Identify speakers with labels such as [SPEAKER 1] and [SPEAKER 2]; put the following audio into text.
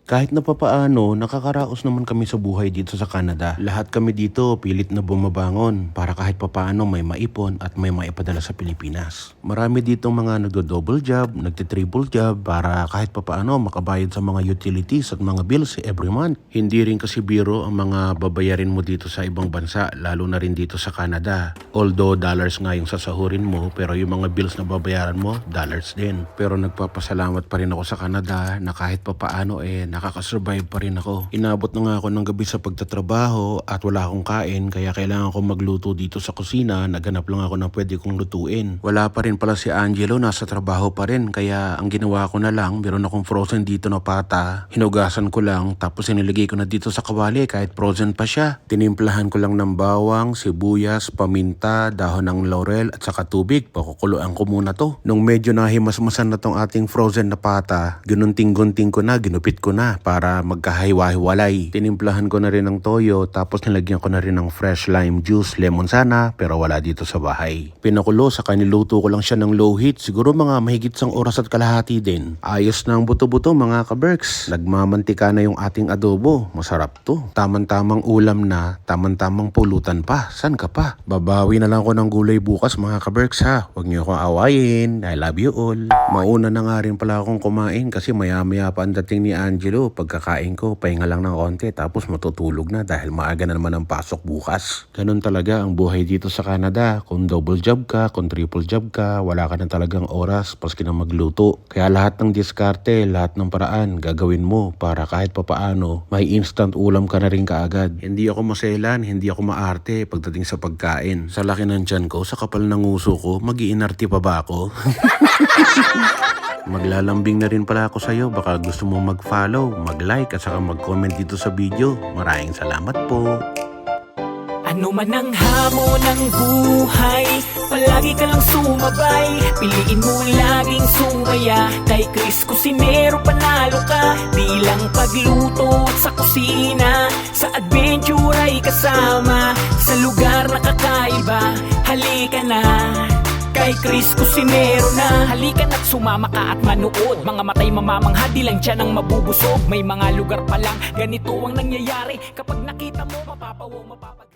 [SPEAKER 1] Kahit na papaano, nakakaraos naman kami sa buhay dito sa Canada. Lahat kami dito pilit na bumabangon para kahit papaano may maipon at may maipadala sa Pilipinas. Marami dito mga nagdo-double job, nagti-triple job para kahit papaano makabayad sa mga utilities at mga bills every month. Hindi rin kasi biro ang mga babayarin mo dito sa ibang bansa, lalo na rin dito sa Canada. Although dollars nga yung sasahurin mo, pero yung mga bills na babayaran mo, dollars din. Pero nagpapasalamat pa rin ako sa Canada na kahit papaano nakakasurvive pa rin ako. Inabot na nga ako ng gabi sa pagtatrabaho at wala akong kain, kaya kailangan ko magluto dito sa kusina. Naghanap lang ako ng pwede kong lutuin. Wala pa rin pala si Angelo, nasa trabaho pa rin, kaya ang ginawa ko na lang, meron akong frozen dito na pata. Hinugasan ko lang, tapos inilagay ko na dito sa kawali kahit frozen pa siya. Tinimplahan ko lang ng bawang, sibuyas, paminta, dahon ng laurel at saka tubig. Pakukuluan ko muna to. Nung medyo nahimasmasan na tong ating frozen na pata, gununting-gunting ko na, ginupit ko na para magkahiwa-hiwalay. Tinimplahan ko na rin ng toyo, tapos nilagyan ko na rin ng fresh lime juice, lemon sana, pero wala dito sa bahay. Pinakulo, saka niluto ko lang siya ng low heat, siguro mga mahigit 1 oras at kalahati din. Ayos na ang buto-buto mga kaberks. Nagmamantika na yung ating adobo. Masarap to. Tamang-tamang ulam na, tamang-tamang pulutan pa. San ka pa? Babawi na lang ako ng gulay bukas mga kaberks ha. Huwag niyo akong awayin. I love you all. Mauna na nga rin pala akong kumain kasi maya-maya pa ang dating ni Angelo. Pagkakain ko, pahinga lang ng konti tapos matutulog na dahil maaga na naman ang pasok bukas. Ganun talaga ang buhay dito sa Canada. Kung double job ka, kung triple job ka, wala ka na talagang oras paski na magluto. Kaya lahat ng diskarte, lahat ng paraan gagawin mo para kahit papaano may instant ulam ka na rin kaagad. Hindi ako maselan, hindi ako maarte pagdating sa pagkain. Sa laki ng tiyan ko, sa kapal ng uso ko, mag-iinarte pa ba ako? Maglalambing na rin pala ako sa'yo. Baka gusto mo mag-follow, mag-like at saka mag-comment dito sa video. Maraming salamat po.
[SPEAKER 2] Ano man ang hamon ng buhay, palagi ka lang sumabay. Piliin mo laging sumaya. Kay Chris Cusinero panalo ka. Di lang pagluto at sa kusina, sa adventure ay kasama. Sa lugar na kakaiba, halika na kay Chris Cusinero na. Halika na't sumama ka at manood. Mga matay mamamangha, di lang dyan ang mabubusog. May mga lugar pa lang ganito ang nangyayari. Kapag nakita mo, mapapawong mapapag